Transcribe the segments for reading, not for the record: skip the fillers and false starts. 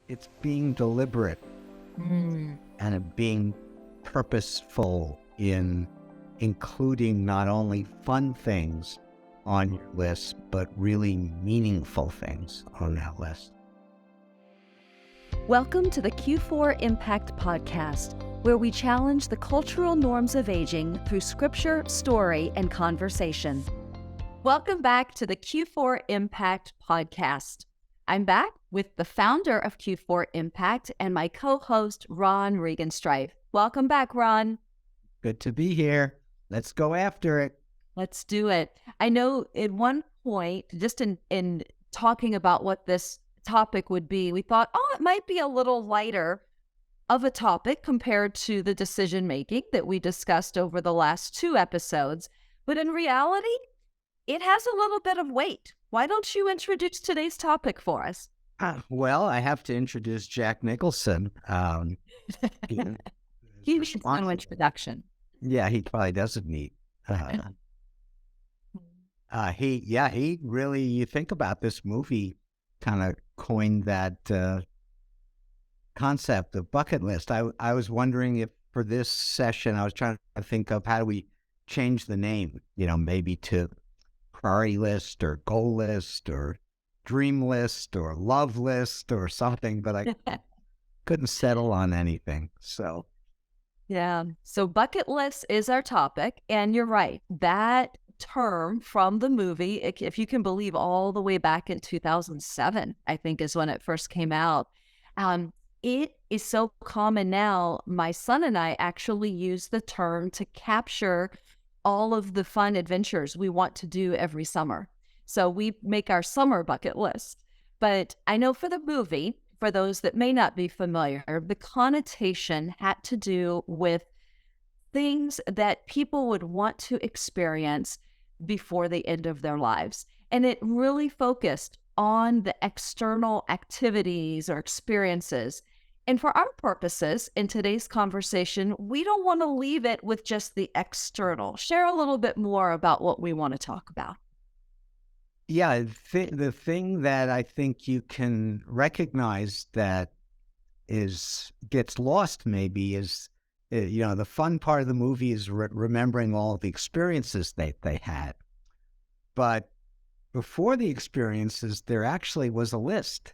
It's being deliberate and it being purposeful in including not only fun things on your list, but really meaningful things on that list. Welcome to the Q4 Impact Podcast, where we challenge the cultural norms of aging through scripture, story, and conversation. Welcome back to the Q4 Impact Podcast. I'm back with the founder of Q4 Impact and my co-host, Ron Regenstrife. Welcome back, Ron. Good to be here. Let's go after it. Let's do it. I know at one point, just in talking about what this topic would be, we thought, it might be a little lighter of a topic compared to the decision making that we discussed over the last 2 episodes. But in reality, it has a little bit of weight. Why don't you introduce today's topic for us? Well, I have to introduce Jack Nicholson. He should want an introduction. Yeah, he probably doesn't need. He really, you think about this movie, kind of coined that concept of bucket list. I was wondering if for this session, I was trying to think of how do we change the name, maybe to priority list or goal list or dream list or love list or something, but I couldn't settle on anything. So bucket list is our topic. And you're right, that term from the movie, if you can believe, all the way back in 2007, I think is when it first came out. It is so common now. My son and I actually use the term to capture all of the fun adventures we want to do every summer. So we make our summer bucket list. But I know for the movie, for those that may not be familiar, the connotation had to do with things that people would want to experience before the end of their lives. And it really focused on the external activities or experiences. And for our purposes in today's conversation, we don't want to leave it with just the external. Share a little bit more about what we want to talk about. Yeah, the thing that I think you can recognize that gets lost maybe is, the fun part of the movie is remembering all the experiences that they had. But before the experiences, there actually was a list.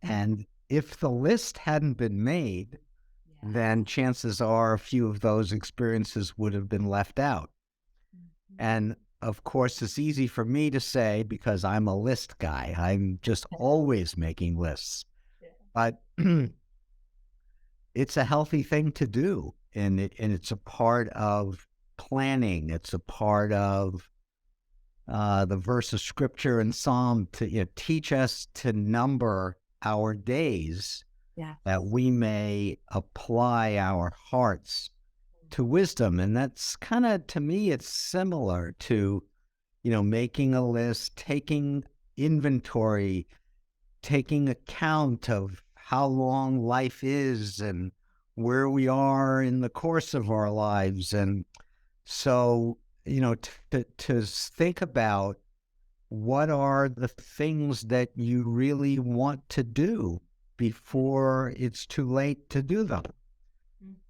And if the list hadn't been made, then chances are a few of those experiences would have been left out. And of course, it's easy for me to say because I'm a list guy. I'm just always making lists. But it's a healthy thing to do. And it's a part of planning. It's a part of the verse of scripture in Psalm to teach us to number our days, that we may apply our hearts to wisdom. And that's kind of, to me, it's similar to, making a list, taking inventory, taking account of how long life is and where we are in the course of our lives. And so, to think about what are the things that you really want to do before it's too late to do them.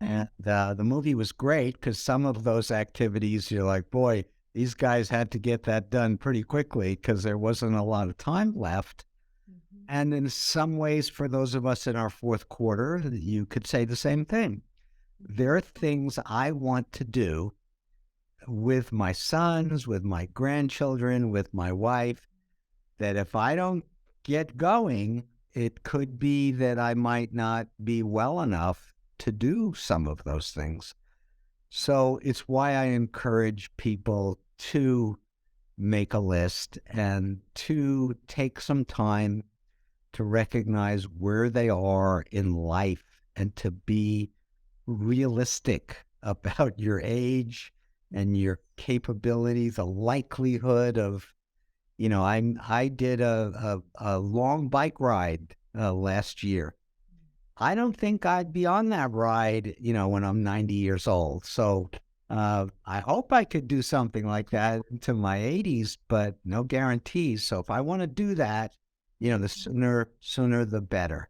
And the movie was great because some of those activities, you're like, boy, these guys had to get that done pretty quickly because there wasn't a lot of time left. And in some ways, for those of us in our fourth quarter, you could say the same thing. There are things I want to do with my sons, with my grandchildren, with my wife, that if I don't get going, it could be that I might not be well enough to do some of those things. So it's why I encourage people to make a list and to take some time to recognize where they are in life and to be realistic about your age and your capability, the likelihood of, I did a long bike ride last year. I don't think I'd be on that ride, when I'm 90 years old. So I hope I could do something like that into my 80s, but no guarantees. So if I want to do that, the sooner the better.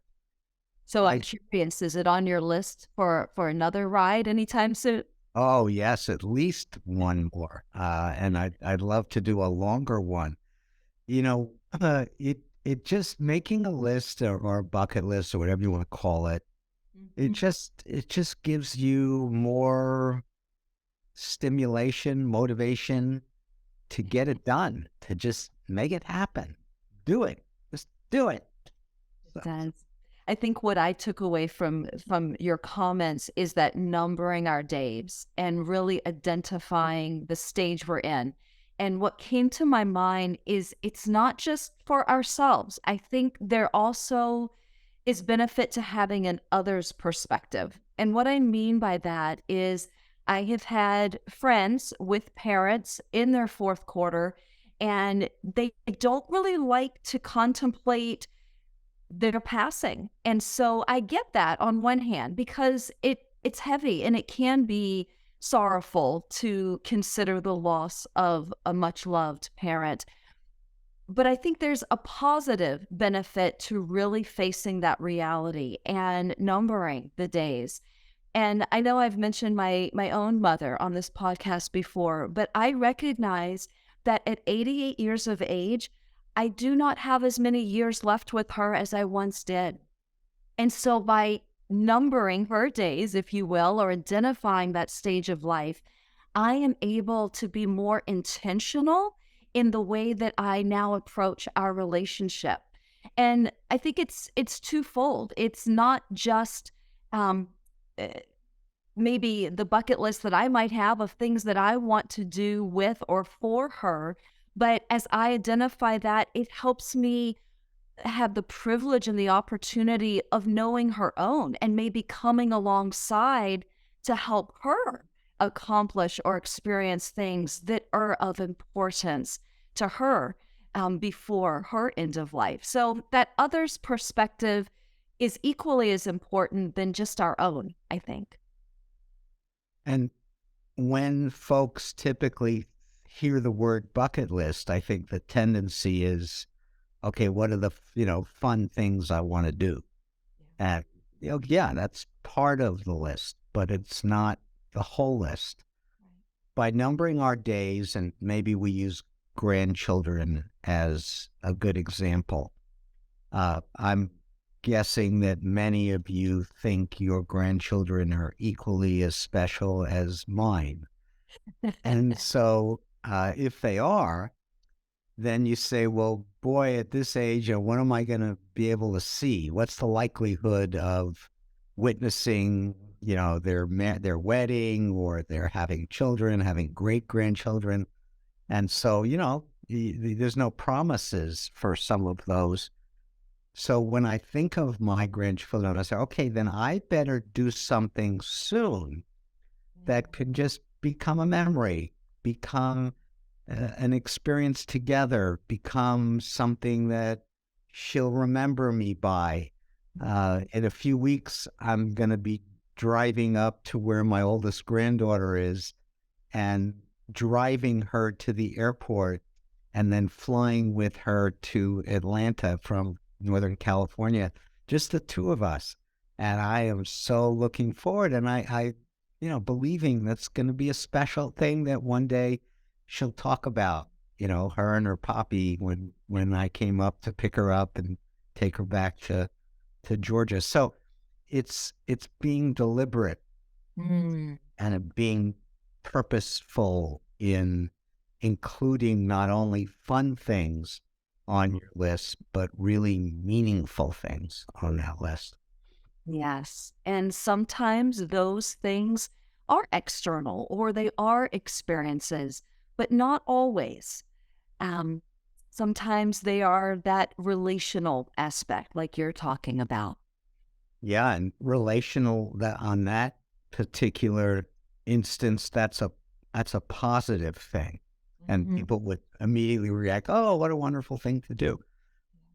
So I'm I curious, is it on your list for another ride anytime soon? Oh, yes, at least one more, and I'd love to do a longer one. You know, it just making a list or a bucket list or whatever you wanna call it, Mhm. it just gives you more stimulation, motivation to get it done, to just make it happen. Do it. Just do it. It So does. I think what I took away from your comments is that numbering our days and really identifying the stage we're in. And what came to my mind is it's not just for ourselves. I think there also is benefit to having an other's perspective. And what I mean by that is I have had friends with parents in their fourth quarter, and they don't really like to contemplate their passing. And so I get that on one hand because it's heavy and it can be sorrowful to consider the loss of a much loved parent. But I think there's a positive benefit to really facing that reality and numbering the days. And I know I've mentioned my own mother on this podcast before, but I recognize that at 88 years of age, I do not have as many years left with her as I once did. And so by numbering her days, if you will, or identifying that stage of life, I am able to be more intentional in the way that I now approach our relationship. And I think it's twofold. It's not just um, eh, maybe the bucket list that I might have of things that I want to do with or for her, but as I identify that, it helps me have the privilege and the opportunity of knowing her own and maybe coming alongside to help her accomplish or experience things that are of importance to her before her end of life. So that other's perspective is equally as important than just our own, I think. and when folks typically hear the word bucket list, I think the tendency is, okay, what are the, fun things I wanna do? And, yeah, that's part of the list, but it's not the whole list. By numbering our days, and maybe we use grandchildren as a good example, I'm guessing that many of you think your grandchildren are equally as special as mine. And so, if they are, then you say, well, boy, at this age, what am I going to be able to see? What's the likelihood of witnessing, their wedding, or they're having children, having great grandchildren? And so, there's no promises for some of those. So when I think of my grandchildren, I say, okay, then I better do something soon that could just become a memory, become an experience together, become something that she'll remember me by. In a few weeks, I'm going to be driving up to where my oldest granddaughter is and driving her to the airport and then flying with her to Atlanta from Northern California, just the two of us. And I am so looking forward, and believing that's going to be a special thing that one day she'll talk about, her and her poppy when I came up to pick her up and take her back to Georgia. So it's being deliberate Mm. and being purposeful in including not only fun things on your list, but really meaningful things on that list. Yes. And sometimes those things are external or they are experiences, but not always. Um, Sometimes they are that relational aspect, like you're talking about. Yeah, and relational, that on that particular instance, that's a positive thing. And Mhm. people would immediately react, "Oh, what a wonderful thing to do."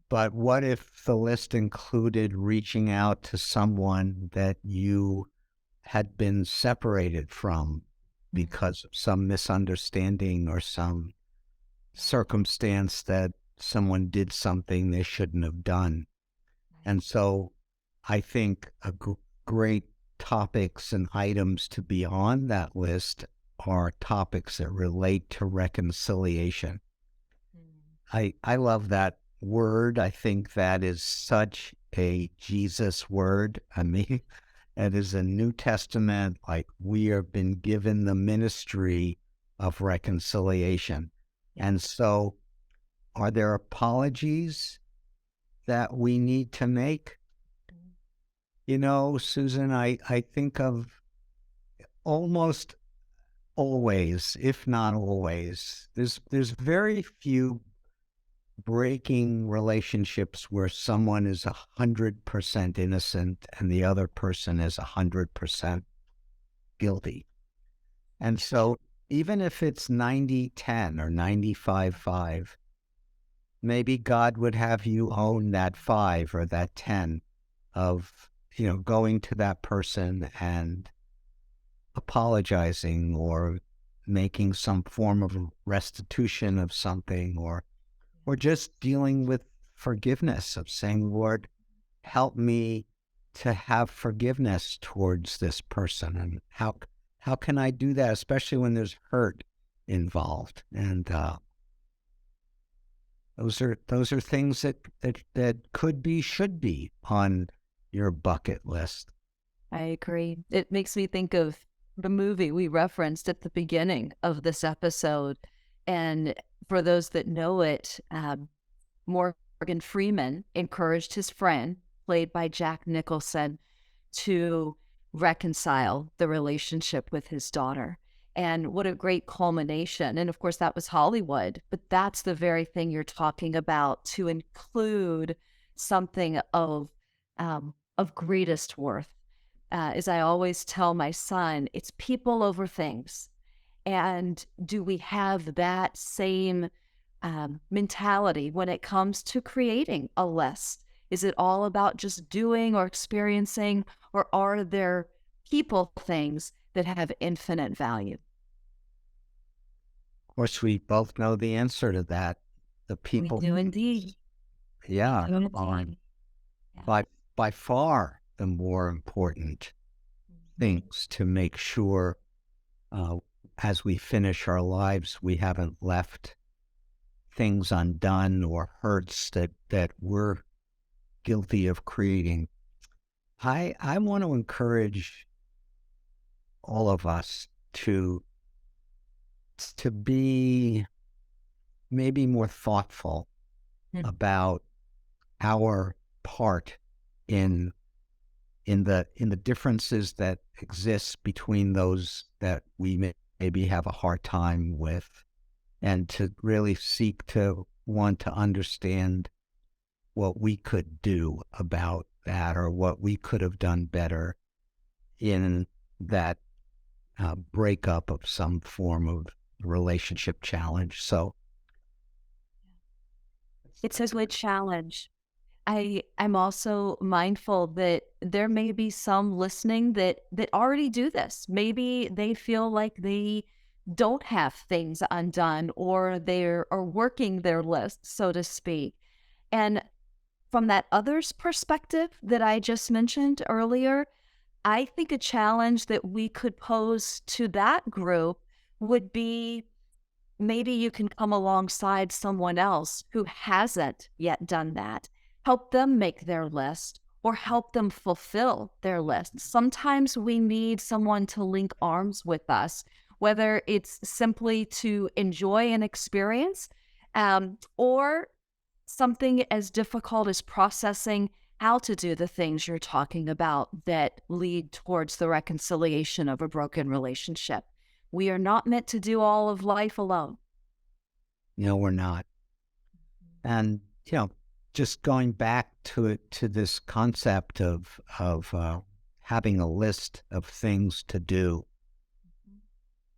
But what if the list included reaching out to someone that you had been separated from Mhm. because of some misunderstanding or some circumstance that someone did something they shouldn't have done? Right. And so I think great topics and items to be on that list are topics that relate to reconciliation. Mm. I love that word. I think that is such a Jesus word. I mean, it is a New Testament, like we have been given the ministry of reconciliation. Yeah. And so, are there apologies that we need to make? Mm. You know, Susan, I think of almost always, if not always, there's very few breaking relationships where someone is 100% innocent and the other person is 100% guilty. And so even if it's 90-10 or 95-5, maybe God would have you own that 5 or that 10 of, going to that person and apologizing or making some form of restitution of something, or just dealing with forgiveness of saying, Lord, help me to have forgiveness towards this person. And how can I do that, especially when there's hurt involved? And those are things that could be, should be on your bucket list. I agree. It makes me think of the movie we referenced at the beginning of this episode. And for those that know it, Morgan Freeman encouraged his friend, played by Jack Nicholson, to reconcile the relationship with his daughter. And what a great culmination. And of course, that was Hollywood, but that's the very thing you're talking about, to include something of greatest worth. As I always tell my son, it's people over things. And do we have that same mentality when it comes to creating a list? Is it all about just doing or experiencing, or are there people things that have infinite value? Of course, we both know the answer to that. The We people, do indeed. yeah, We do are indeed. Yeah. by far the more important Mhm. things to make sure uh, as we finish our lives, we haven't left things undone or hurts that we're guilty of creating. I want to encourage all of us to be maybe more thoughtful Mm. about our part in in the differences that exist between those that we maybe have a hard time with, and to really seek to want to understand what we could do about that, or what we could have done better in that breakup of some form of relationship challenge. So It's a good challenge. I'm also mindful that there may be some listening that already do this. Maybe they feel like they don't have things undone, or they are working their list, so to speak. And from that other's perspective that I just mentioned earlier, I think a challenge that we could pose to that group would be, maybe you can come alongside someone else who hasn't yet done that. Help them make their list, or help them fulfill their list. Sometimes we need someone to link arms with us, whether it's simply to enjoy an experience, or something as difficult as processing how to do the things you're talking about that lead towards the reconciliation of a broken relationship. We are not meant to do all of life alone. we're not. And just going back to this concept of having a list of things to do,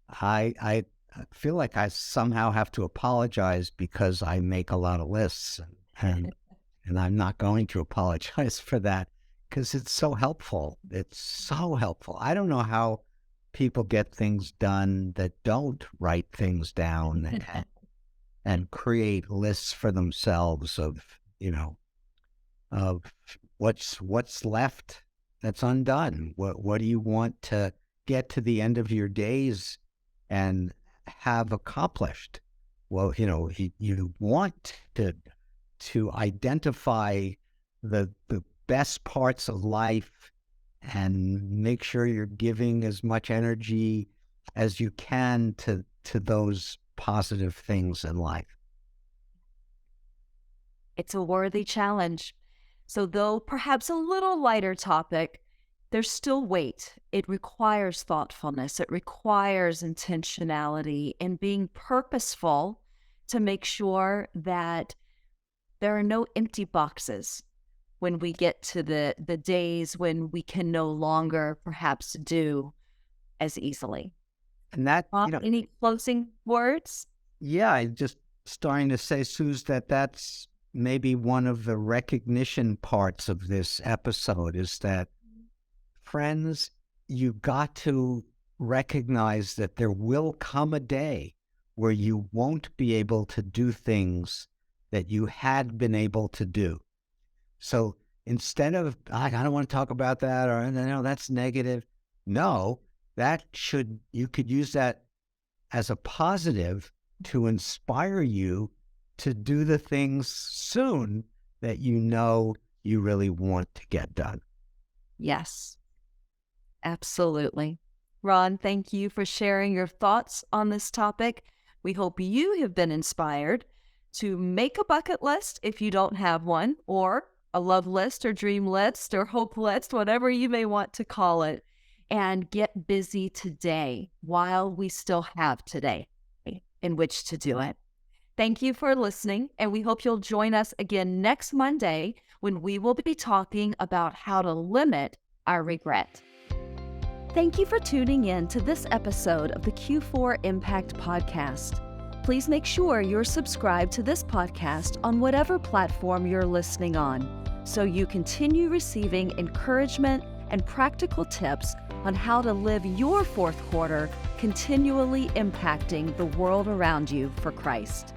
I feel like I somehow have to apologize because I make a lot of lists, and and I'm not going to apologize for that because it's so helpful. It's so helpful. I don't know how people get things done that don't write things down and create lists for themselves of what's left that's undone? What do you want to get to the end of your days and have accomplished? Well, you want to identify the best parts of life and make sure you're giving as much energy as you can to those positive things in life. It's a worthy challenge. So, though perhaps a little lighter topic, there's still weight. It requires thoughtfulness, it requires intentionality and being purposeful to make sure that there are no empty boxes when we get to the days when we can no longer perhaps do as easily. And that, Any closing words? yeah, I just starting to say, Suze, that's maybe one of the recognition parts of this episode is that, friends, you got to recognize that there will come a day where you won't be able to do things that you had been able to do. So instead of, I don't want to talk about that, or no, that's negative. No, you could use that as a positive to inspire you to do the things soon that you really want to get done. Yes, absolutely. Ron, thank you for sharing your thoughts on this topic. We hope you have been inspired to make a bucket list if you don't have one, or a love list or dream list or hope list, whatever you may want to call it, and get busy today while we still have today in which to do it. Thank you for listening, and we hope you'll join us again next Monday when we will be talking about how to limit our regret. Thank you for tuning in to this episode of the Q4 Impact Podcast. Please make sure you're subscribed to this podcast on whatever platform you're listening on, so you continue receiving encouragement and practical tips on how to live your fourth quarter continually impacting the world around you for Christ.